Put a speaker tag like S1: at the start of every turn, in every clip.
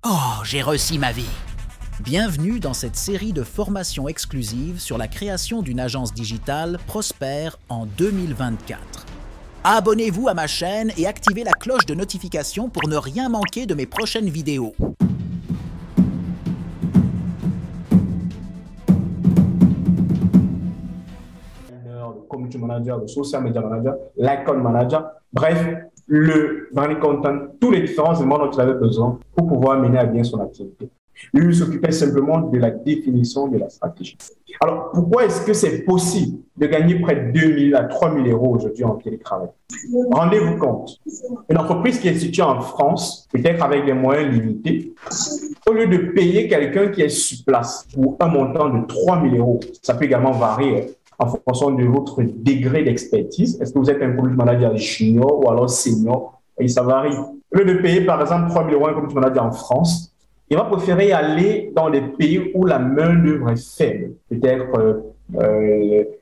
S1: Oh, j'ai réussi ma vie! Bienvenue dans cette série de formations exclusives sur la création d'une agence digitale prospère en 2024. Abonnez-vous à ma chaîne et activez la cloche de notification pour ne rien manquer de mes prochaines vidéos.
S2: Le community manager, le social media manager, l'icon manager, bref, le branding content, tous les différents éléments dont il avait besoin pour pouvoir mener à bien son activité. Lui s'occupait simplement de la définition de la stratégie. Alors, pourquoi est-ce que c'est possible de gagner près de 2 000 à 3 000 euros aujourd'hui en télétravail? Rendez-vous compte, une entreprise qui est située en France, peut-être avec des moyens limités, au lieu de payer quelqu'un qui est sur place pour un montant de 3 000 euros, ça peut également varier en fonction de votre degré d'expertise. Est-ce que vous êtes un community manager junior ou alors senior? Et ça varie. Au lieu de payer par exemple 3 000 euros un community manager en France, il va préférer aller dans des pays où la main-d'œuvre est faible. Peut-être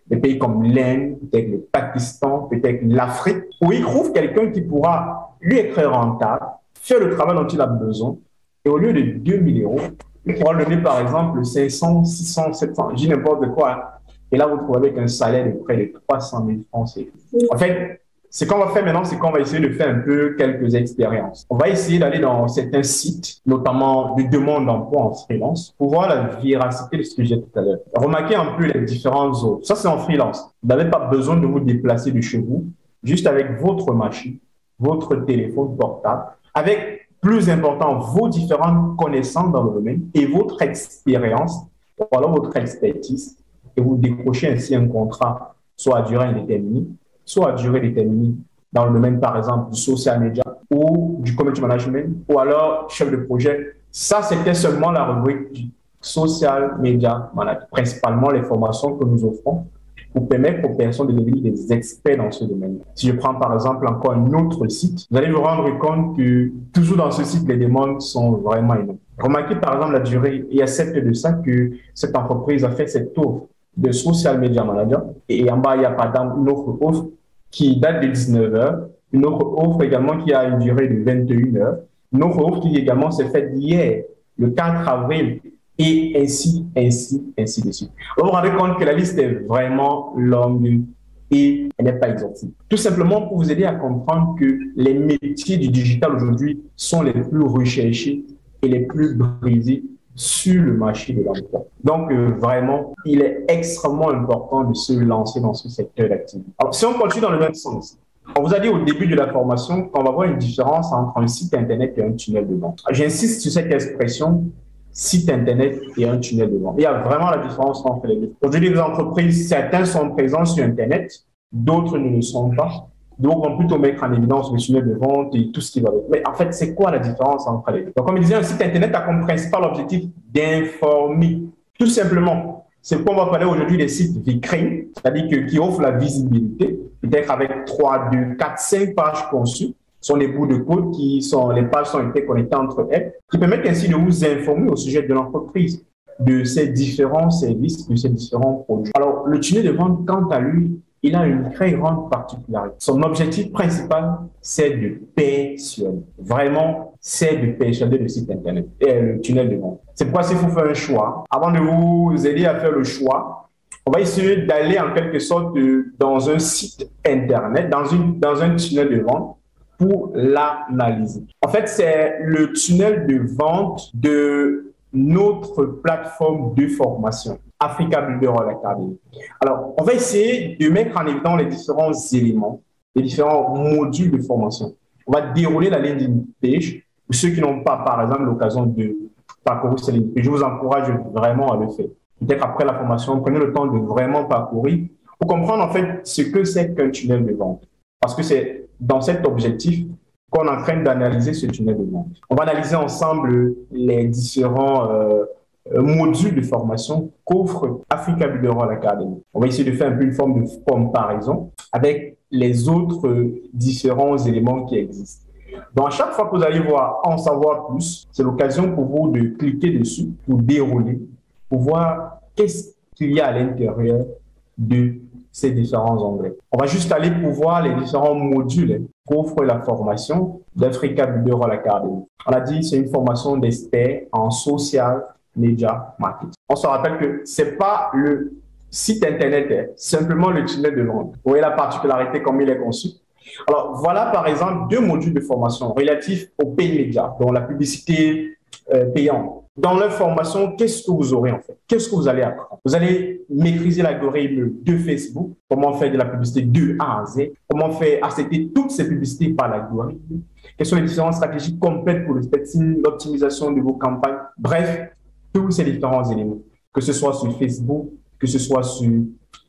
S2: des pays comme l'Inde, peut-être le Pakistan, peut-être l'Afrique, où il trouve quelqu'un qui pourra lui être rentable, faire le travail dont il a besoin, et au lieu de 2 000 euros, il pourra le donner par exemple 500, 600, 700, je dis n'importe quoi. Et là, vous trouvez avec un salaire de près de 300 000 francs. En fait, ce qu'on va faire maintenant, c'est qu'on va essayer de faire un peu quelques expériences. On va essayer d'aller dans certains sites, notamment de demande d'emploi en freelance, pour voir la véracité de ce que j'ai dit tout à l'heure. Remarquez un peu les différentes zones. Ça, c'est en freelance. Vous n'avez pas besoin de vous déplacer de chez vous, juste avec votre machine, votre téléphone portable, avec, plus important, vos différentes connaissances dans le domaine et votre expérience, ou alors votre expertise, et vous décrochez ainsi un contrat, soit à durée indéterminée, soit à durée déterminée dans le domaine, par exemple, du social media ou du community management, ou alors chef de projet. Ça, c'était seulement la rubrique du social media management, principalement les formations que nous offrons pour permettre aux personnes de devenir des experts dans ce domaine. Si je prends par exemple encore un autre site, vous allez vous rendre compte que toujours dans ce site, les demandes sont vraiment énormes. Remarquez par exemple la durée, il y a 7 de ça que cette entreprise a fait cette offre de social media manager. Et en bas, il y a par exemple une autre offre qui date de 19 heures, une autre offre également qui a une durée de 21 heures, une autre offre qui également s'est faite hier, le 4 avril, et ainsi de suite. Vous vous rendez compte que la liste est vraiment longue et elle n'est pas exhaustive. Tout simplement pour vous aider à comprendre que les métiers du digital aujourd'hui sont les plus recherchés et les plus brisés sur le marché de l'emploi. Donc, vraiment, il est extrêmement important de se lancer dans ce secteur d'activité. Alors, si on continue dans le même sens, on vous a dit au début de la formation qu'on va voir une différence entre un site Internet et un tunnel de vente. J'insiste sur cette expression, site Internet et un tunnel de vente. Il y a vraiment la différence entre les deux. Aujourd'hui, les entreprises, certains sont présents sur Internet, d'autres ne le sont pas. Donc, on peut plutôt mettre en évidence le tunnel de vente et tout ce qui va avec. Mais en fait, c'est quoi la différence entre les deux? Donc, comme je disais, un site Internet a comme principal objectif d'informer. Tout simplement, c'est pourquoi on va parler aujourd'hui des sites vitrines, c'est-à-dire qui offrent la visibilité, peut-être avec 3, 2, 4, 5 pages conçues. Ce sont des bouts de code les pages sont interconnectées entre elles, qui permettent ainsi de vous informer au sujet de l'entreprise, de ses différents services, de ses différents produits. Alors, le tunnel de vente, quant à lui, il a une très grande particularité. Son objectif principal, c'est de persuader. Vraiment, c'est de persuader le site Internet et le tunnel de vente. C'est pourquoi s'il faut faire un choix, avant de vous aider à faire le choix, on va essayer d'aller en quelque sorte dans un site Internet, dans un tunnel de vente pour l'analyser. En fait, c'est le tunnel de vente de notre plateforme de formation, Africa Builder Academy. Alors, on va essayer de mettre en évidence les différents éléments, les différents modules de formation. On va dérouler la landing page. Pour ceux qui n'ont pas, par exemple, l'occasion de parcourir cette landing page, je vous encourage vraiment à le faire. Peut-être après la formation, prenez le temps de vraiment parcourir pour comprendre en fait ce que c'est qu'un tunnel de vente. Parce que c'est dans cet objectif qu'on est en train d'analyser ce tunnel de vente. On va analyser ensemble les différents modules de formation qu'offre Africa Builder Academy. On va essayer de faire un peu une forme de comparaison avec les autres différents éléments qui existent. Donc, à chaque fois que vous allez en savoir plus, c'est l'occasion pour vous de cliquer dessus, pour dérouler, pour voir qu'est-ce qu'il y a à l'intérieur de ces différents onglets. On va juste aller pour voir les différents modules qu'offre la formation d'Africa Builder Role Academy. On a dit c'est une formation d'experts en social media marketing. On se rappelle que c'est pas le site internet, simplement le tunnel de Londres. Vous voyez la particularité comme il est conçu. Alors voilà par exemple 2 modules de formation relatifs aux paid media, dont la publicité payante. Dans leur formation, qu'est-ce que vous aurez en fait? Qu'est-ce que vous allez apprendre? Vous allez maîtriser l'algorithme de Facebook, comment faire de la publicité de A à Z, comment faire accepter toutes ces publicités par l'algorithme, quelles sont les différentes stratégies complètes pour le spectrum, l'optimisation de vos campagnes, bref, tous ces différents éléments, que ce soit sur Facebook, que ce soit sur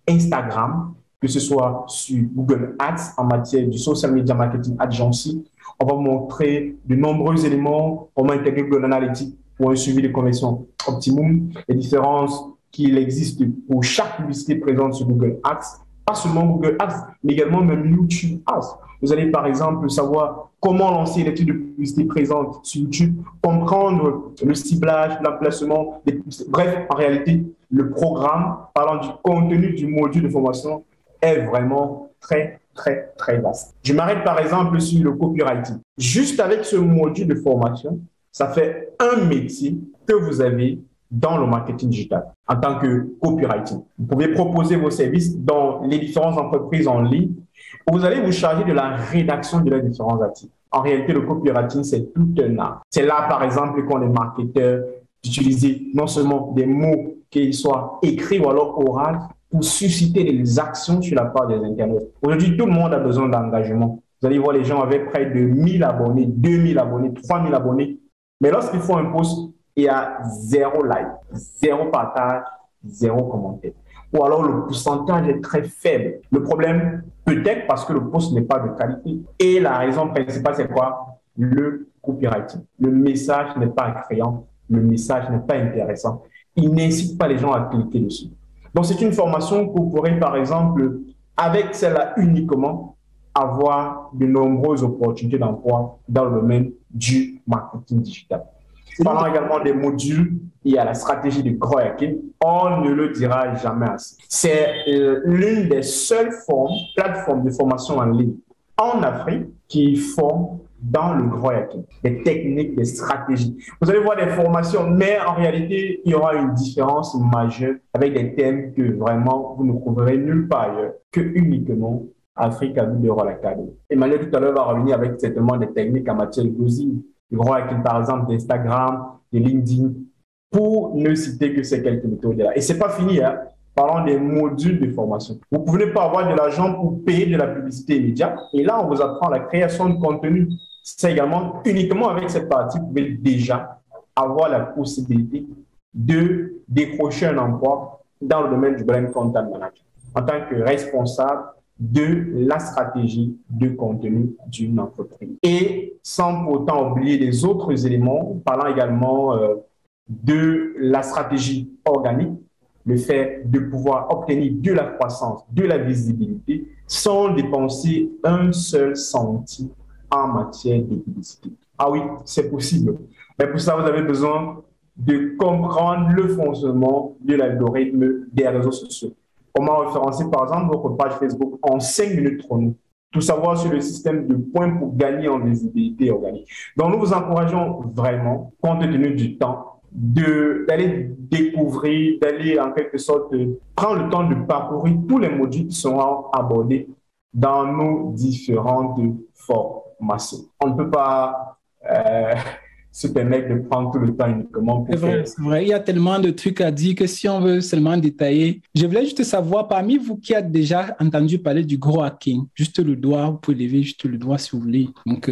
S2: Instagram, que ce soit sur Google Ads en matière du Social Media Marketing Agency. On va vous montrer de nombreux éléments, comment intégrer Google Analytics pour un suivi de conversion optimum, les différences qu'il existe pour chaque publicité présente sur Google Ads, pas seulement Google Ads, mais également même YouTube Ads. Vous allez par exemple savoir comment lancer l'étude de publicité présente sur YouTube, comprendre le ciblage, l'emplacement des publicités. Bref, en réalité, le programme parlant du contenu du module de formation est vraiment très vaste. Je m'arrête par exemple sur le copywriting. Juste avec ce module de formation, ça fait un métier que vous avez dans le marketing digital en tant que copywriting. Vous pouvez proposer vos services dans les différentes entreprises en ligne où vous allez vous charger de la rédaction de leurs différents articles. En réalité, le copywriting, c'est tout un art. C'est là, par exemple, qu'on est marketeur, d'utiliser non seulement des mots, qu'ils soient écrits ou alors oraux, pour susciter des actions sur la part des internautes. Aujourd'hui, tout le monde a besoin d'engagement. Vous allez voir les gens avec près de 1000 abonnés, 2000 abonnés, 3000 abonnés. Mais lorsqu'ils font un post, il y a 0 like, 0 partage, 0 commentaire. Ou alors le pourcentage est très faible. Le problème, peut-être parce que le post n'est pas de qualité. Et la raison principale, c'est quoi? Le copywriting. Le message n'est pas attrayant, le message n'est pas intéressant. Il n'incite pas les gens à cliquer dessus. Donc, c'est une formation que vous pourrez, par exemple, avec celle-là uniquement, avoir de nombreuses opportunités d'emploi dans le domaine du marketing digital. Parlant également des modules, il y a la stratégie de growth hacking. On ne le dira jamais assez. C'est l'une des seules plateformes de formation en ligne en Afrique qui forme dans le growth hacking, des techniques, des stratégies. Vous allez voir des formations, mais en réalité, il y aura une différence majeure avec des thèmes que vraiment vous ne trouverez nulle part ailleurs que uniquement Africa Builder Role Academy. Emmanuel tout à l'heure va revenir avec certainement des techniques en matière de closing, de growth hacking par exemple d'Instagram, de LinkedIn, pour ne citer que ces quelques méthodes là. Et c'est pas fini, hein. Parlant des modules de formation. Vous ne pouvez pas avoir de l'argent pour payer de la publicité immédiate. Et là, on vous apprend la création de contenu. C'est également, uniquement avec cette partie, vous pouvez déjà avoir la possibilité de décrocher un emploi dans le domaine du brand content manager en tant que responsable de la stratégie de contenu d'une entreprise. Et sans pour autant oublier les autres éléments, parlant également de la stratégie organique, le fait de pouvoir obtenir de la croissance, de la visibilité, sans dépenser un seul centime en matière de publicité. Ah oui, c'est possible. Mais pour ça, vous avez besoin de comprendre le fonctionnement de l'algorithme des réseaux sociaux. Comment référencer, par exemple, votre page Facebook en 5 minutes chrono. Tout savoir sur le système de points pour gagner en visibilité organique. Donc, nous vous encourageons vraiment, compte tenu du temps, d'aller découvrir, d'aller en quelque sorte prendre le temps de parcourir tous les modules qui seront abordés dans nos différentes formations. On ne peut pas se permettre de prendre tout le temps uniquement pour faire.
S3: C'est vrai, il y a tellement de trucs à dire que si on veut seulement détailler, je voulais juste savoir, parmi vous qui avez déjà entendu parler du growth hacking, juste le doigt, vous pouvez lever juste le doigt si vous voulez. Donc,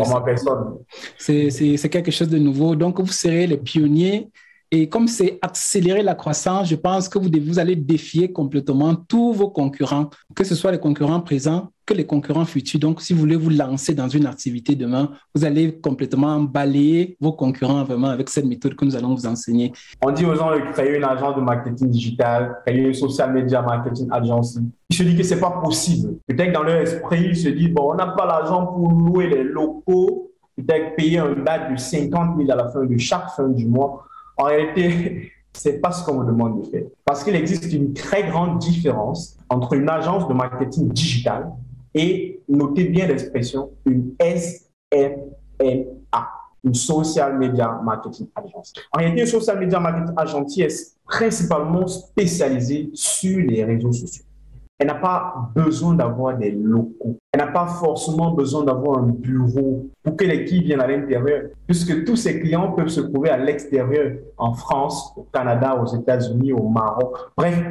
S3: c'est quelque chose de nouveau. Donc, vous serez les pionniers. Et comme c'est accélérer la croissance, je pense que vous allez défier complètement tous vos concurrents, que ce soit les concurrents présents que les concurrents futurs. Donc, si vous voulez vous lancer dans une activité demain, vous allez complètement balayer vos concurrents vraiment avec cette méthode que nous allons vous enseigner.
S2: On dit aux gens de créer une agence de marketing digital, créer une social media marketing agency. Ils se disent que ce n'est pas possible. Peut-être dans leur esprit, ils se disent, bon, on n'a pas l'argent pour louer les locaux, peut-être payer un badge de 50 000 à la fin de chaque fin du mois. En réalité, ce n'est pas ce qu'on vous demande de faire. Parce qu'il existe une très grande différence entre une agence de marketing digital et, notez bien l'expression, une SMMA, une Social Media Marketing Agency. En réalité, une Social Media Marketing Agency est principalement spécialisée sur les réseaux sociaux. Elle n'a pas besoin d'avoir des locaux. Elle n'a pas forcément besoin d'avoir un bureau pour que l'équipe vienne à l'intérieur, puisque tous ses clients peuvent se trouver à l'extérieur, en France, au Canada, aux États-Unis, au Maroc. Bref,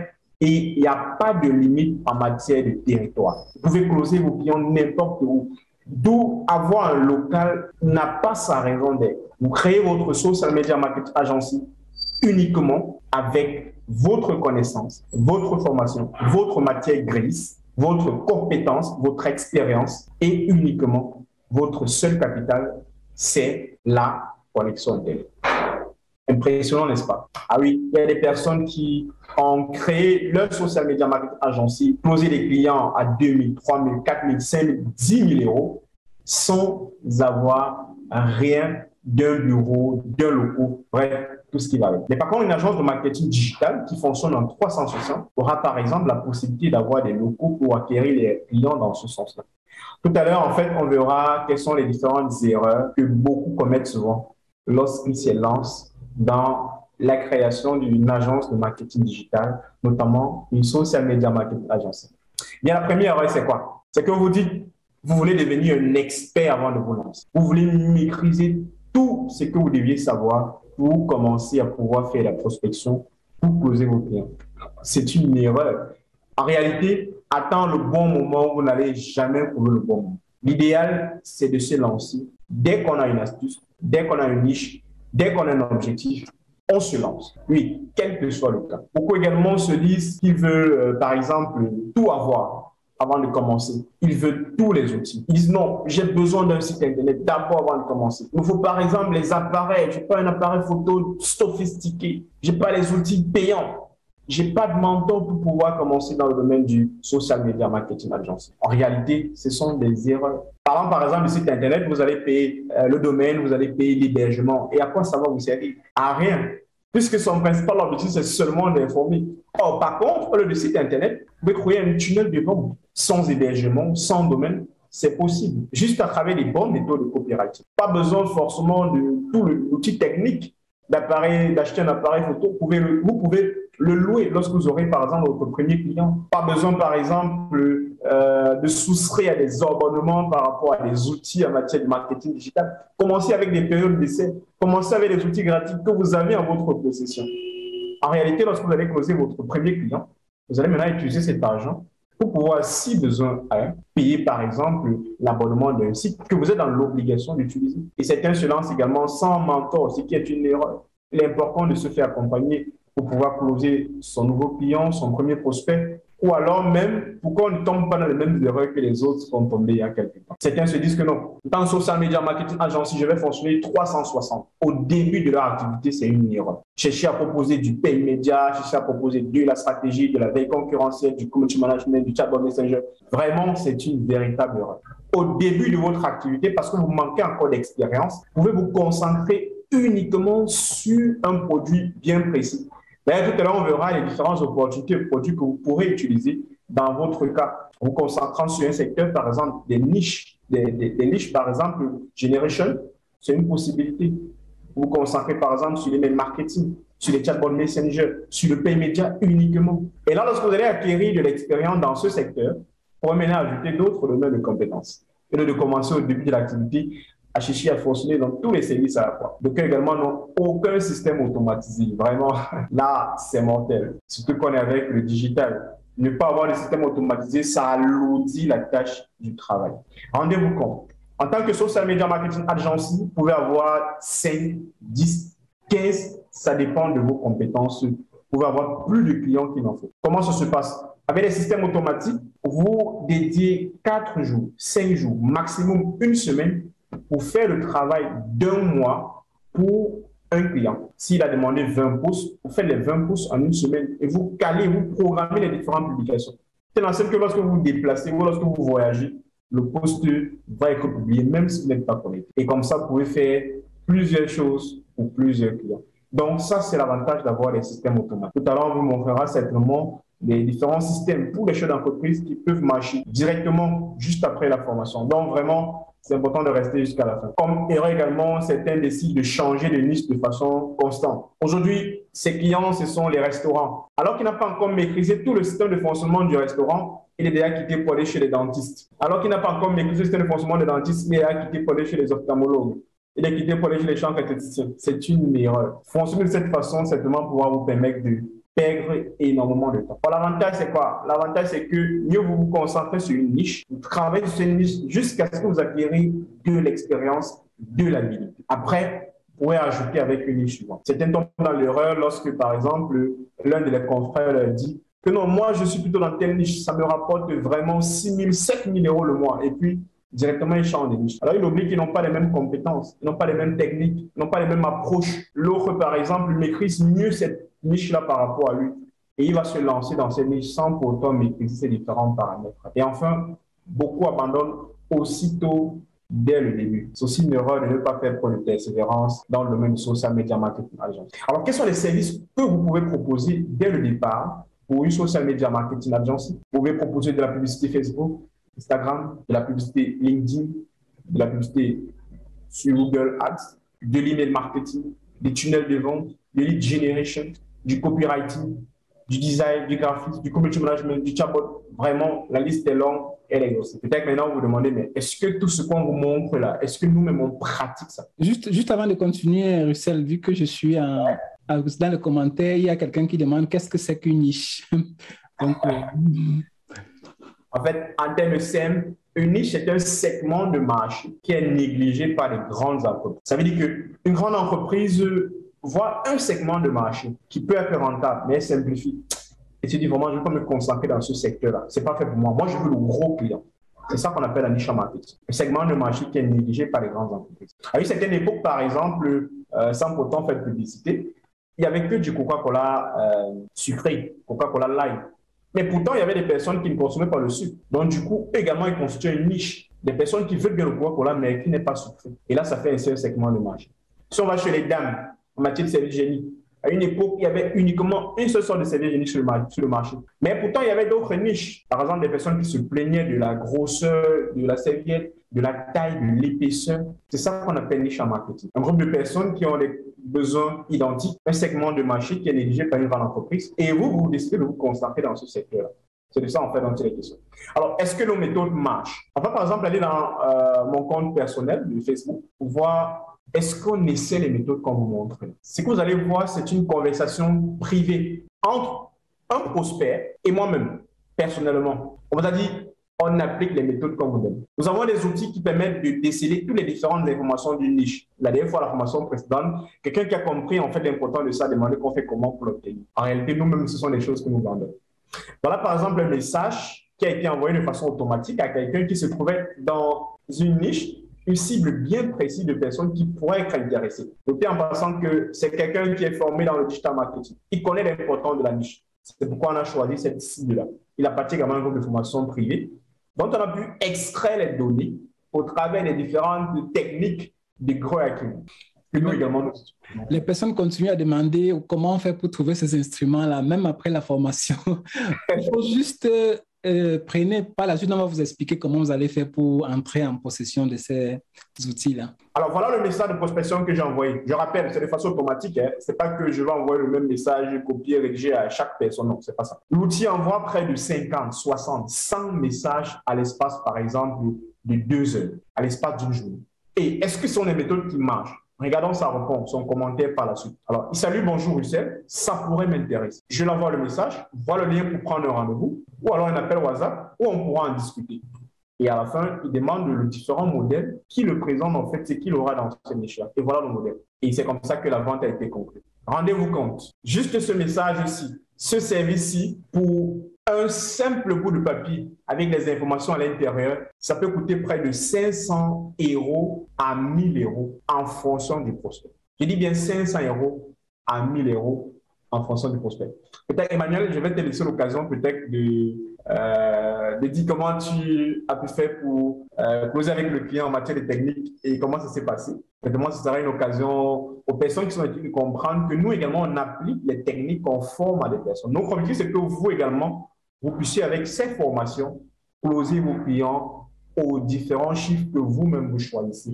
S2: et il n'y a pas de limite en matière de territoire. Vous pouvez closer vos clients n'importe où. D'où avoir un local n'a pas sa raison d'être. Vous créez votre Social Media Marketing Agency uniquement avec votre connaissance, votre formation, votre matière grise, votre compétence, votre expérience et uniquement votre seul capital, c'est la connexion Internet. Impressionnant, n'est-ce pas? Ah oui, il y a des personnes qui ont créé leur Social Media Marketing Agency, posé des clients à 2 000, 3 000, 4 000, 5 000, 10 000 euros sans avoir rien d'un bureau, d'un local, bref, tout ce qui va avec. Mais par contre, une agence de marketing digital qui fonctionne en 360 aura par exemple la possibilité d'avoir des locaux pour acquérir les clients dans ce sens-là. Tout à l'heure, en fait, on verra quelles sont les différentes erreurs que beaucoup commettent souvent lorsqu'ils se lancent dans la création d'une agence de marketing digital, notamment une social media marketing agency. Bien, la première erreur, c'est quoi? C'est que vous dites, vous voulez devenir un expert avant de vous lancer. Vous voulez maîtriser tout ce que vous deviez savoir pour commencer à pouvoir faire la prospection, pour closer vos clients. C'est une erreur. En réalité, attendre le bon moment, vous n'allez jamais trouver le bon moment. L'idéal, c'est de se lancer. Dès qu'on a une astuce, dès qu'on a une niche, dès qu'on a un objectif, on se lance. Oui, quel que soit le cas. Beaucoup également se disent qu'ils veulent, par exemple, tout avoir avant de commencer. Ils veulent tous les outils. Ils disent non, j'ai besoin d'un site internet d'abord avant de commencer. Il me faut par exemple les appareils. Je n'ai pas un appareil photo sophistiqué. Je n'ai pas les outils payants. Je n'ai pas de mentor pour pouvoir commencer dans le domaine du social media marketing agency. En réalité, ce sont des erreurs. Parlant par exemple du site internet, vous allez payer le domaine, vous allez payer l'hébergement. Et à quoi ça va vous servir? À rien. Puisque son principal objectif, c'est seulement d'informer. Or, par contre, le site internet, vous pouvez créer un tunnel de vente sans hébergement, sans domaine. C'est possible, juste à travers les bonnes méthodes de copywriting. Pas besoin forcément de tout l'outil technique d'acheter un appareil photo. Vous pouvez le louer lorsque vous aurez, par exemple, votre premier client. Pas besoin, par exemple, de soustraire à des abonnements par rapport à des outils en matière de marketing digital. Commencez avec des périodes d'essai. Commencez avec des outils gratuits que vous avez en votre possession. En réalité, lorsque vous allez closer votre premier client, vous allez maintenant utiliser cet argent pour pouvoir, si besoin, payer par exemple l'abonnement d'un site que vous êtes dans l'obligation d'utiliser. Et certains se lancent également sans mentor, ce qui est une erreur. Il est important de se faire accompagner pour pouvoir closer son nouveau client, son premier prospect, ou alors même, pourquoi on ne tombe pas dans les mêmes erreurs que les autres sont tombés il y a quelques temps. Certains se disent que non, dans Social Media Marketing Agency, je vais fonctionner 360. Au début de leur activité, c'est une erreur. Chercher à proposer du pay média, chercher à proposer de la stratégie, de la veille concurrentielle, du community management, du chatbot messenger. Vraiment, c'est une véritable erreur. Au début de votre activité, parce que vous manquez encore d'expérience, vous pouvez vous concentrer uniquement sur un produit bien précis. D'ailleurs, tout à l'heure, on verra les différentes opportunités de produits que vous pourrez utiliser dans votre cas. Vous concentrant sur un secteur, par exemple, des niches, par exemple, Generation, c'est une possibilité. Vous vous concentrez, par exemple, sur les mails marketing, sur les chatbot messenger, sur le pay média uniquement. Et là, lorsque vous allez acquérir de l'expérience dans ce secteur, vous pourrez maintenant ajouter d'autres domaines de compétences. Et de commencer au début de l'activité à chercher à fonctionner dans tous les services à la fois. Donc également, n'ont aucun système automatisé. Vraiment, là, c'est mortel. Surtout qu'on est avec le digital. Ne pas avoir de système automatisé, ça alourdit la tâche du travail. Rendez-vous compte. En tant que Social Media Marketing Agency, vous pouvez avoir 5, 10, 15, ça dépend de vos compétences. Vous pouvez avoir plus de clients qu'il en faut. Comment ça se passe? Avec les systèmes automatiques, vous dédiez 4 jours, 5 jours, maximum une semaine pour faire le travail d'un mois pour un client. S'il a demandé 20 posts, vous faites les 20 posts en une semaine et vous calez, vous programmez les différentes publications. C'est dans celle que lorsque vous vous déplacez ou lorsque vous voyagez, le post va être publié même si vous n'êtes pas connecté. Et comme ça, vous pouvez faire plusieurs choses pour plusieurs clients. Donc ça, c'est l'avantage d'avoir les systèmes automatiques. Tout à l'heure, on vous montrera certainement des différents systèmes pour les chefs d'entreprise qui peuvent marcher directement juste après la formation. Donc, vraiment, c'est important de rester jusqu'à la fin. Comme également, certains décident de changer de niche de façon constante. Aujourd'hui, ses clients, ce sont les restaurants. Alors qu'il n'a pas encore maîtrisé tout le système de fonctionnement du restaurant, il est déjà quitté pour aller chez les dentistes. Alors qu'il n'a pas encore maîtrisé le système de fonctionnement des dentistes, il est déjà quitté pour aller chez les ophtalmologues. Il est quitté pour aller chez les champs cathéticiens. C'est une erreur. Fonctionner de cette façon, c'est simplement pouvoir vous permettre de perdre énormément de temps. L'avantage, c'est quoi? L'avantage, c'est que mieux vous vous concentrez sur une niche, vous travaillez sur une niche jusqu'à ce que vous acquériez de l'expérience, de l'habilité. Après, vous pouvez ajouter avec une niche suivante. Certains tombent dans l'erreur lorsque, par exemple, l'un de leurs confrères dit que non, moi, je suis plutôt dans telle niche, ça me rapporte vraiment 6 000, 7 000 euros le mois. Et puis, directement, ils changent de niche. Alors, il oublie qu'ils n'ont pas les mêmes compétences, ils n'ont pas les mêmes techniques, ils n'ont pas les mêmes approches. L'autre, par exemple, maîtrise mieux cette niche-là par rapport à lui. Et il va se lancer dans cette niche sans pour autant maîtriser ces différents paramètres. Et enfin, beaucoup abandonnent aussitôt dès le début. C'est aussi une erreur de ne pas faire preuve de persévérance dans le domaine du social media marketing agency. Alors, quels sont les services que vous pouvez proposer dès le départ pour une social media marketing agency? Vous pouvez proposer de la publicité Facebook, Instagram, de la publicité LinkedIn, de la publicité sur Google Ads, de l'email marketing, des tunnels de vente, de lead generation, du copywriting, du design, du graphisme, du community management, du chatbot. Vraiment, la liste est longue, elle est grosse. Peut-être maintenant vous vous demandez, mais est-ce que tout ce qu'on vous montre là, est-ce que nous-mêmes on pratique ça?
S3: Juste avant de continuer, Russell, vu que je suis dans le commentaire, il y a quelqu'un qui demande qu'est-ce que c'est qu'une niche. Donc,
S2: en fait, en termes simples, une niche est un segment de marché qui est négligé par les grandes entreprises. Ça veut dire qu'une grande entreprise voit un segment de marché qui peut être rentable, mais elle simplifie. Et se dit vraiment, je ne vais pas me concentrer dans ce secteur-là. Ce n'est pas fait pour moi. Moi, je veux le gros client. C'est ça qu'on appelle la niche en marketing. Un segment de marché qui est négligé par les grandes entreprises. À une certaine époque, par exemple, sans pourtant faire de publicité, il n'y avait que du Coca-Cola sucré, Coca-Cola light. Mais pourtant, il y avait des personnes qui ne consommaient pas le sucre. Donc, du coup, également, ils constituent une niche. Des personnes qui veulent bien le Coca-Cola, mais qui n'est pas sucré. Et là, ça fait un seul segment de marché. Si on va chez les dames, en matière de service hygiénique, à une époque, il y avait uniquement une seule sorte de service hygiénique sur le marché. Mais pourtant, il y avait d'autres niches. Par exemple, des personnes qui se plaignaient de la grosseur, de la serviette, de la taille, de l'épaisseur. C'est ça qu'on appelle niche en marketing. Un groupe de personnes qui ont des besoins identiques, un segment de marché qui est négligé par une grande entreprise. Et vous décidez de vous concentrer dans ce secteur-là. C'est de ça, en fait, dont il est question. Alors, est-ce que nos méthodes marchent? On va, par exemple, aller dans mon compte personnel de Facebook pour voir est-ce qu'on essaie les méthodes qu'on vous montre. Ce que vous allez voir, c'est une conversation privée entre un prospect et moi-même, personnellement. On vous a dit, on applique les méthodes qu'on vous donne. Nous avons des outils qui permettent de déceler toutes les différentes informations d'une niche. La dernière fois, la formation précédente, quelqu'un qui a compris en fait l'importance de ça a demandé qu'on fait comment pour l'obtenir. En réalité, nous-mêmes, ce sont des choses que nous vendons. Voilà par exemple un message qui a été envoyé de façon automatique à quelqu'un qui se trouvait dans une niche, une cible bien précise de personnes qui pourraient être intéressées. Notez en passant que c'est quelqu'un qui est formé dans le digital marketing. Il connaît l'importance de la niche. C'est pourquoi on a choisi cette cible-là. Il appartient également à un groupe de formation privée dont on a pu extraire les données au travers des différentes techniques de growth hacking.
S3: Les personnes continuent à demander comment on fait pour trouver ces instruments-là, même après la formation. Il faut juste prenez par la suite, on va vous expliquer comment vous allez faire pour entrer en possession de ces outils-là.
S2: Alors, voilà le message de prospection que j'ai envoyé. Je rappelle, c'est de façon automatique. Hein. Ce n'est pas que je vais envoyer le même message, copier, rédiger à chaque personne. Non, ce n'est pas ça. L'outil envoie près de 50, 60, 100 messages à l'espace, par exemple, de 2 heures, à l'espace d'une journée. Et est-ce que ce sont des méthodes qui marchent? Regardons sa réponse, son commentaire par la suite. Alors, salut, bonjour Russell, ça pourrait m'intéresser. Je l'envoie le message, vois le lien pour prendre un rendez-vous, ou alors un appel WhatsApp, où on pourra en discuter. Et à la fin, il demande le différent modèle qui le présente en fait, c'est qu'il aura dans ce niche-là. Et voilà le modèle. Et c'est comme ça que la vente a été conclue. Rendez-vous compte, juste ce message-ci, ce service-ci, pour un simple bout de papier avec des informations à l'intérieur, ça peut coûter près de 500 € à 1000 € en fonction du prospect. Je dis bien 500 € à 1000 € en fonction du prospect. Peut-être, Emmanuel, je vais te laisser l'occasion peut-être de dire comment tu as pu faire pour closer avec le client en matière de technique et comment ça s'est passé. Peut-être ce sera une occasion aux personnes qui sont en train de comprendre que nous également, on applique les techniques qu'on forme à des personnes. Donc, l'objectif, c'est que vous également, vous puissiez, avec ces formations, closer vos clients aux différents chiffres que vous-même vous choisissez.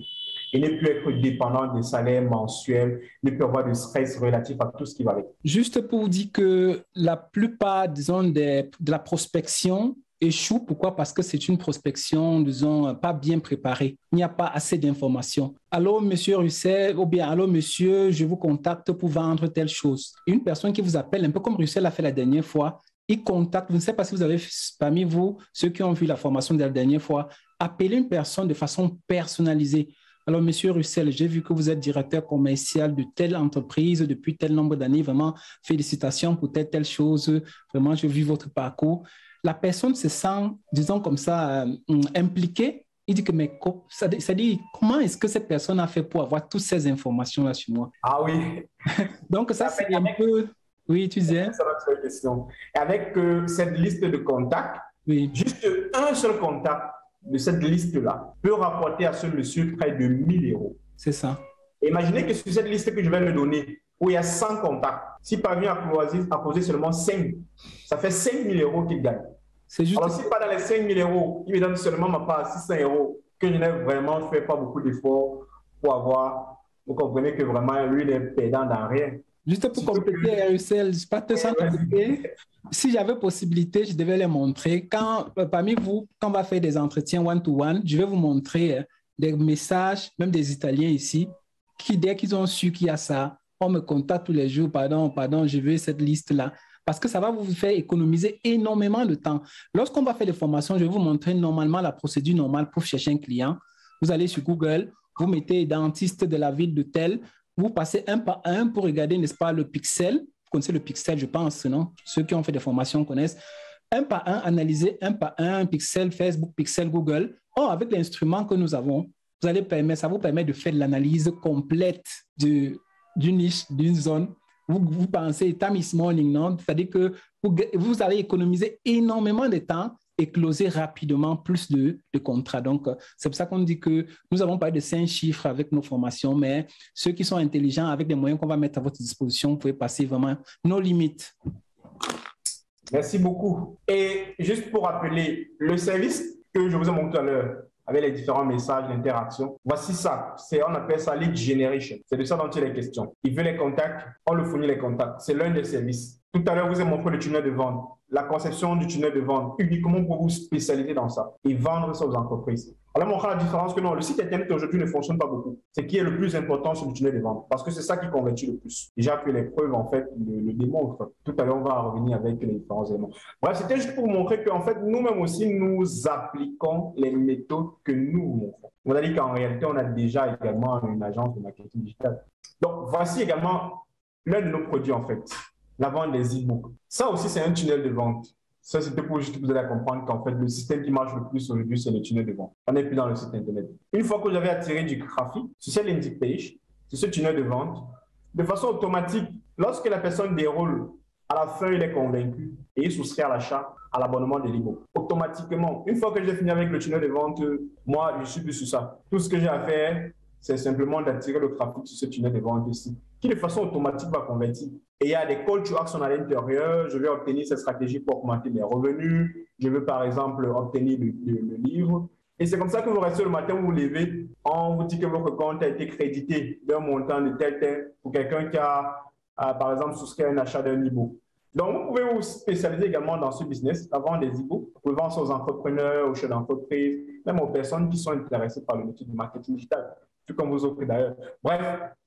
S2: Et ne plus être dépendant des salaires mensuels, ne plus avoir de stress relatif à tout ce qui va avec.
S3: Juste pour vous dire que la plupart, disons, de la prospection échoue. Pourquoi? Parce que c'est une prospection, disons, pas bien préparée. Il n'y a pas assez d'informations. Allô, monsieur Russell, ou bien allô, monsieur, je vous contacte pour vendre telle chose. Une personne qui vous appelle, un peu comme Russell l'a fait la dernière fois, il contacte, je ne sais pas si vous avez parmi vous, ceux qui ont vu la formation de la dernière fois, appeler une personne de façon personnalisée. Alors, monsieur Russell, j'ai vu que vous êtes directeur commercial de telle entreprise depuis tel nombre d'années. Vraiment, félicitations pour telle chose. Vraiment, j'ai vu votre parcours. La personne se sent, disons comme ça, impliquée. Il dit que, mais ça dit, comment est-ce que cette personne a fait pour avoir toutes ces informations-là sur moi?
S2: Ah oui.
S3: Donc, ça, c'est un peu... Oui, tu disais.
S2: Ça va être une question. Et avec cette liste de contacts, oui, juste un seul contact de cette liste-là peut rapporter à ce monsieur près de 1000 euros.
S3: C'est ça.
S2: Imaginez que sur cette liste que je vais lui donner, où il y a 100 contacts, s'il parvient à poser seulement 5, ça fait 5 000 euros qu'il gagne.
S3: Juste...
S2: Alors, si pas dans les 5 000 euros, il me donne seulement ma part 600 euros, que je n'ai vraiment fait pas beaucoup d'efforts pour avoir, vous comprenez que vraiment, lui, il est perdant dans rien.
S3: Juste pour compléter, Russell, je ne pas te sentir compliqué. Si j'avais possibilité, je devais les montrer. Parmi vous, quand on va faire des entretiens one-to-one, je vais vous montrer des messages, même des Italiens ici, qui, dès qu'ils ont su qu'il y a ça, on me contacte tous les jours, pardon, je veux cette liste-là. Parce que ça va vous faire économiser énormément de temps. Lorsqu'on va faire des formations, je vais vous montrer normalement la procédure normale pour chercher un client. Vous allez sur Google, vous mettez dentiste de la ville de tel, vous passez un par un pour regarder, n'est-ce pas, le pixel. Vous connaissez le pixel, je pense, non? Ceux qui ont fait des formations connaissent. Un par un, analyser un par un, pixel, Facebook, pixel, Google. Or, avec l'instrument que nous avons, ça vous permet de faire l'analyse complète d'une niche, d'une zone. Vous pensez time is morning, non? C'est-à-dire que vous allez économiser énormément de temps et closer rapidement plus de contrats. Donc, c'est pour ça qu'on dit que nous avons parlé de 5 chiffres avec nos formations, mais ceux qui sont intelligents, avec des moyens qu'on va mettre à votre disposition, vous pouvez passer vraiment nos limites.
S2: Merci beaucoup. Et juste pour rappeler, le service que je vous ai montré tout à l'heure, avec les différents messages d'interaction, voici ça. On appelle ça lead generation. C'est de ça dont il est question. Il veut les contacts, on le fournit les contacts. C'est l'un des services. Tout à l'heure, vous avez montré le tunnel de vente. La conception du tunnel de vente, uniquement pour vous spécialiser dans ça et vendre ça aux entreprises. Alors, montrant la différence que non, le site internet aujourd'hui ne fonctionne pas beaucoup. C'est qui est le plus important sur le tunnel de vente parce que c'est ça qui convertit le plus. Déjà que les preuves, en fait, le démontrent. Tout à l'heure, on va revenir avec les différents éléments. Bref, c'était juste pour montrer qu'en fait, nous-mêmes aussi, nous appliquons les méthodes que nous montrons. On a dit qu'en réalité, on a déjà également une agence de marketing digital. Donc, voici également l'un de nos produits, en fait. La vente des e-books. Ça aussi, c'est un tunnel de vente. Ça, c'était pour juste vous allez comprendre qu'en fait, le système qui marche le plus aujourd'hui, c'est le tunnel de vente. On n'est plus dans le site Internet. Une fois que vous avez attiré du trafic sur cette landing page, sur ce tunnel de vente, de façon automatique, lorsque la personne déroule, à la fin, il est convaincu et il souscrit à l'achat, à l'abonnement de l'e-book. Automatiquement, une fois que j'ai fini avec le tunnel de vente, moi, je suis plus sur ça. Tout ce que j'ai à faire, c'est simplement d'attirer le trafic sur ce tunnel de vente ici, qui de façon automatique va convertir. Et il y a des call to action à l'intérieur. Je vais obtenir cette stratégie pour augmenter mes revenus. Je veux par exemple obtenir le livre. Et c'est comme ça que vous restez le matin, vous vous levez, on vous dit que votre compte a été crédité d'un montant de tel pour quelqu'un qui a par exemple souscrit un achat d'un e-book. Donc, vous pouvez vous spécialiser également dans ce business, la vente des e-books. Vous pouvez vendre ça aux entrepreneurs, aux chefs d'entreprise, même aux personnes qui sont intéressées par le métier du marketing digital. Tout comme vous autres d'ailleurs. Bref,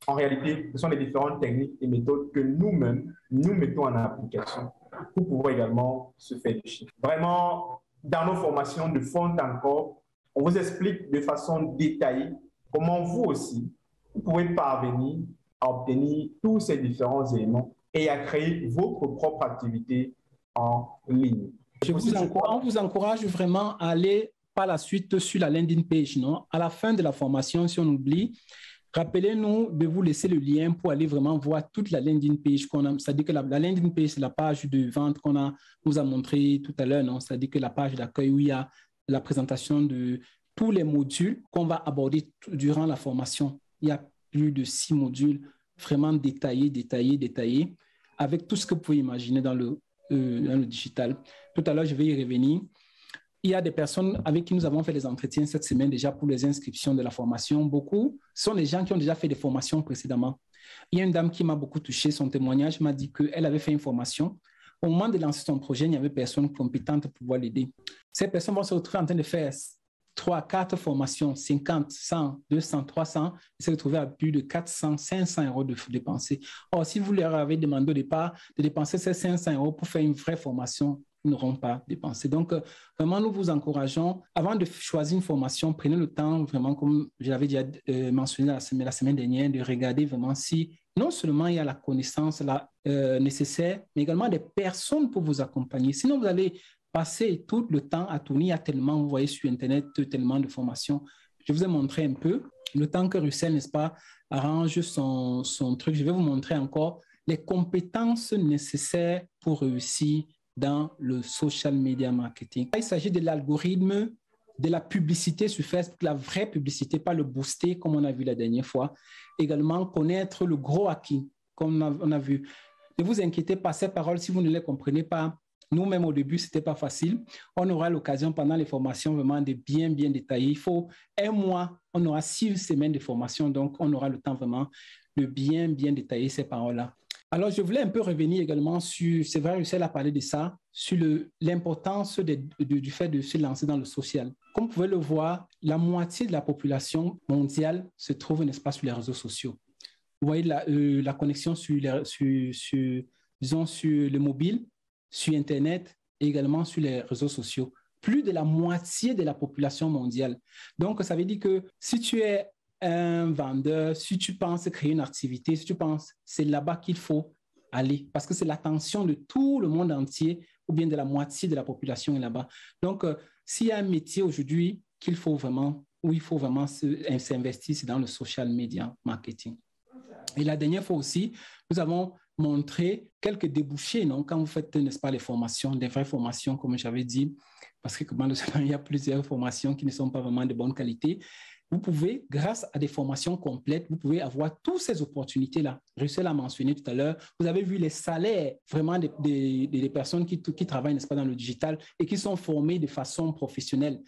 S2: en réalité, ce sont les différentes techniques et méthodes que nous-mêmes, nous mettons en application pour pouvoir également se faire du chiffre. Vraiment, dans nos formations de fond en comble, on vous explique de façon détaillée comment vous aussi, vous pouvez parvenir à obtenir tous ces différents éléments et à créer votre propre activité en ligne.
S3: On vous encourage vraiment à aller par la suite sur la landing page, non? À la fin de la formation, si on oublie, rappelez-nous de vous laisser le lien pour aller vraiment voir toute la landing page qu'on a. C'est-à-dire que la landing page, c'est la page de vente qu'on vous a montré tout à l'heure, non? C'est-à-dire que la page d'accueil où il y a la présentation de tous les modules qu'on va aborder durant la formation. Il y a plus de 6 modules. vraiment détaillé, avec tout ce que vous pouvez imaginer dans le digital. Tout à l'heure, je vais y revenir. Il y a des personnes avec qui nous avons fait des entretiens cette semaine déjà pour les inscriptions de la formation. Beaucoup sont des gens qui ont déjà fait des formations précédemment. Il y a une dame qui m'a beaucoup touché. Son témoignage m'a dit qu'elle avait fait une formation. Au moment de lancer son projet, il n'y avait personne compétente pour pouvoir l'aider. Ces personnes vont se retrouver en train de faire 3, 4 formations, 50, 100, 200, 300, et se retrouver à plus de 400, 500 euros de dépenser. Or, si vous leur avez demandé au départ de dépenser ces 500 euros pour faire une vraie formation, ils n'auront pas dépensé. Donc, vraiment, nous vous encourageons, avant de choisir une formation, prenez le temps, vraiment, comme je l'avais déjà mentionné la semaine dernière, de regarder vraiment si non seulement il y a la connaissance nécessaire, mais également des personnes pour vous accompagner. Sinon, vous allez passer tout le temps à tourner. Il y a tellement, vous voyez sur Internet, tellement de formations. Je vous ai montré un peu le temps que Russell, n'est-ce pas, arrange son truc. Je vais vous montrer encore les compétences nécessaires pour réussir dans le social media marketing. Il s'agit de l'algorithme, de la publicité sur Facebook, la vraie publicité, pas le booster comme on a vu la dernière fois. Également, connaître le gros hacking, comme on a vu. Ne vous inquiétez pas, ces paroles, si vous ne les comprenez pas, nous-mêmes au début, ce n'était pas facile. On aura l'occasion pendant les formations vraiment de bien détailler. Il faut 1 mois, on aura 6 semaines de formation, donc on aura le temps vraiment de bien détailler ces paroles-là. Alors, je voulais un peu revenir également sur, c'est vrai, Russell a parlé de ça, sur l'importance du fait de se lancer dans le social. Comme vous pouvez le voir, la moitié de la population mondiale se trouve, n'est-ce pas, sur les réseaux sociaux. Vous voyez la connexion sur le mobile, sur Internet et également sur les réseaux sociaux. Plus de la moitié de la population mondiale. Donc, ça veut dire que si tu es un vendeur, si tu penses créer une activité, si tu penses, c'est là-bas qu'il faut aller parce que c'est l'attention de tout le monde entier ou bien de la moitié de la population est là-bas. Donc, s'il y a un métier aujourd'hui qu'il faut vraiment, où il faut vraiment s'investir, c'est dans le social media marketing. Et la dernière fois aussi, nous avons montré quelques débouchés, non, quand vous faites, n'est-ce pas, les formations, des vraies formations, comme j'avais dit, parce que il y a plusieurs formations qui ne sont pas vraiment de bonne qualité. Vous pouvez, grâce à des formations complètes, vous pouvez avoir toutes ces opportunités-là. Russell a mentionné tout à l'heure, vous avez vu les salaires vraiment des personnes qui travaillent, n'est-ce pas, dans le digital et qui sont formées de façon professionnelle.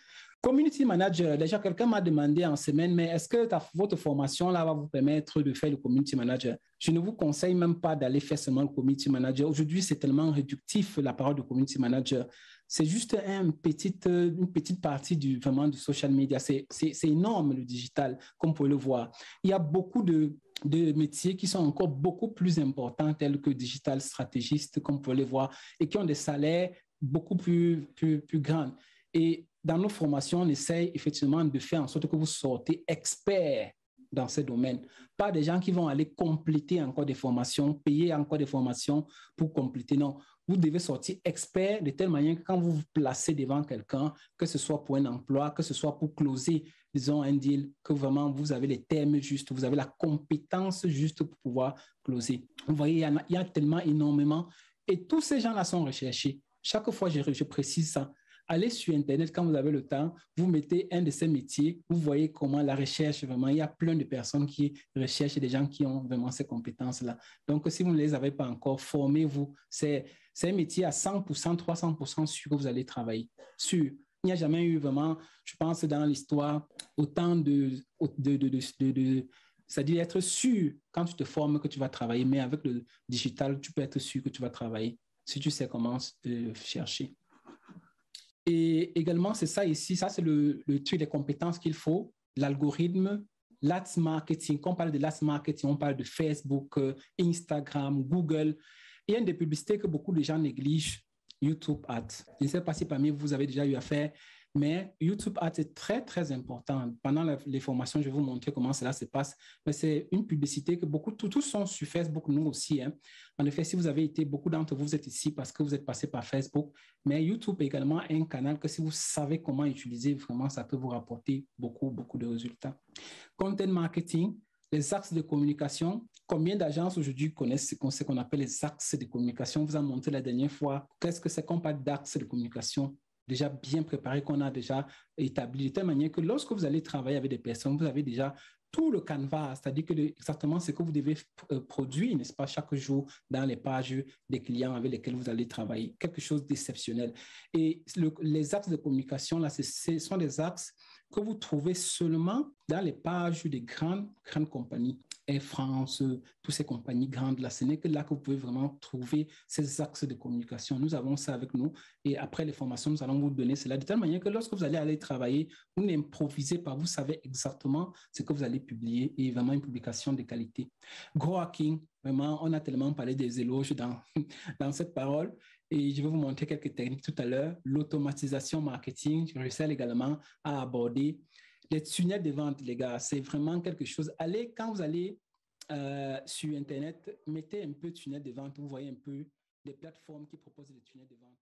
S3: Community manager, déjà quelqu'un m'a demandé en semaine, mais est-ce que votre formation là va vous permettre de faire le community manager? Je ne vous conseille même pas d'aller faire seulement le community manager. Aujourd'hui, c'est tellement réductif la parole de community manager. C'est juste une petite partie vraiment du social media. C'est énorme le digital, comme vous pouvez le voir. Il y a beaucoup de métiers qui sont encore beaucoup plus importants, tels que digital stratégiste, comme vous pouvez le voir, et qui ont des salaires beaucoup plus grands. Et dans nos formations, on essaye effectivement de faire en sorte que vous sortez experts dans ces domaines. Pas des gens qui vont aller compléter encore des formations, payer encore des formations pour compléter. Non, vous devez sortir expert de telle manière que quand vous vous placez devant quelqu'un, que ce soit pour un emploi, que ce soit pour closer, disons, un deal, que vraiment vous avez les termes justes, vous avez la compétence juste pour pouvoir closer. Vous voyez, il y a tellement énormément. Et tous ces gens-là sont recherchés. Chaque fois, je précise ça. Allez sur Internet quand vous avez le temps, vous mettez un de ces métiers, vous voyez comment la recherche, vraiment, il y a plein de personnes qui recherchent des gens qui ont vraiment ces compétences-là. Donc, si vous ne les avez pas encore, formez-vous. C'est un métier à 100%, 300% sûr que vous allez travailler. Sûr. Il n'y a jamais eu vraiment, je pense, dans l'histoire, autant c'est-à-dire être sûr quand tu te formes que tu vas travailler, mais avec le digital, tu peux être sûr que tu vas travailler si tu sais comment chercher. Et également, c'est ça ici, ça c'est le truc des compétences qu'il faut, l'algorithme, l'Ads marketing. Quand on parle de l'Ads marketing, on parle de Facebook, Instagram, Google. Il y a une des publicités que beaucoup de gens négligent, YouTube Ads. Je ne sais pas si parmi vous avez déjà eu à faire, mais YouTube Ads est très, très important. Pendant les formations, je vais vous montrer comment cela se passe. Mais c'est une publicité que tous sont sur Facebook, nous aussi. Hein. En effet, si vous avez été, beaucoup d'entre vous êtes ici parce que vous êtes passé par Facebook, mais YouTube est également un canal que si vous savez comment utiliser, vraiment, ça peut vous rapporter beaucoup, beaucoup de résultats. Content marketing, les axes de communication. Combien d'agences aujourd'hui connaissent ce qu'on appelle les axes de communication? On vous a montré la dernière fois. Qu'est-ce que c'est qu'on parle d'axes de communication déjà bien préparés, qu'on a déjà établi, de telle manière que lorsque vous allez travailler avec des personnes, vous avez déjà tout le canevas, c'est-à-dire que exactement ce que vous devez produire, n'est-ce pas, chaque jour dans les pages des clients avec lesquels vous allez travailler, quelque chose d'exceptionnel. Et les axes de communication, là, ce sont des axes que vous trouvez seulement dans les pages des grandes compagnies. Air France, toutes ces compagnies grandes, là, ce n'est que là que vous pouvez vraiment trouver ces axes de communication. Nous avons ça avec nous et après les formations, nous allons vous donner cela de telle manière que lorsque vous allez aller travailler, vous n'improvisez pas, vous savez exactement ce que vous allez publier et vraiment une publication de qualité. Grow Hacking, vraiment, on a tellement parlé des éloges dans cette parole et je vais vous montrer quelques techniques tout à l'heure. L'automatisation marketing, je réussis également à aborder les tunnels de vente, les gars, c'est vraiment quelque chose. Quand vous allez sur Internet, mettez un peu tunnel de vente, vous voyez un peu des plateformes qui proposent des tunnels de vente.